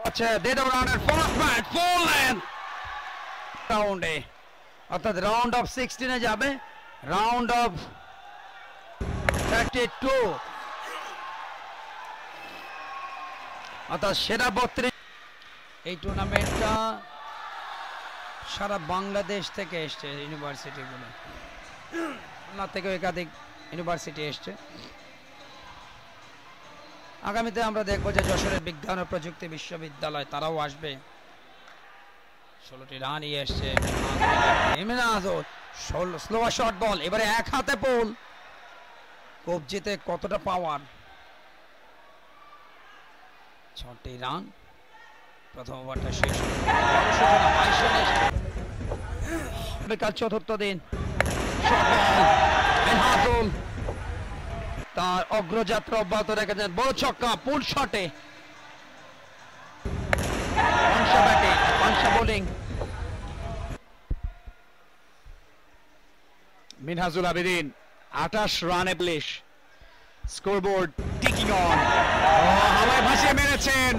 আচ্ছা dead over রানের first bat full length রাউন্ডে, অর্থাৎ রাউন্ড অফ 16 এ যাবে, রাউন্ড অফ 32 অর্থাৎ সেরা 32। এই টুর্নামেন্টটা সারা বাংলাদেশ থেকে এসছে, ইউনিভার্সিটিগুলো না থেকে একাধিক ইউনিভার্সিটি এসছে। আগামীতে আমরা দেখবো যে যশোরের বিজ্ঞান ও প্রযুক্তি বিশ্ববিদ্যালয় তারাও আসবে। 16টি রান নিয়ে এসছে স্লোয়ার শর্ট বল, এবারে এক হাতে বল, কবজিতে কতটা পাওয়ার। 6টি রান, প্রথম ওভারটা শেষ, কাল চতুর্থ দিন। তার অগ্রযাত্রা অব্যাহত রেখেছেন, বড় ছক্কা পুল শটে, বোলিং। মিনহাজুল আবেদিন 28 রানে প্লেস, স্কোরবোর্ড টিকিং অন, হাওয়ায় ভাসিয়ে মেরেছেন।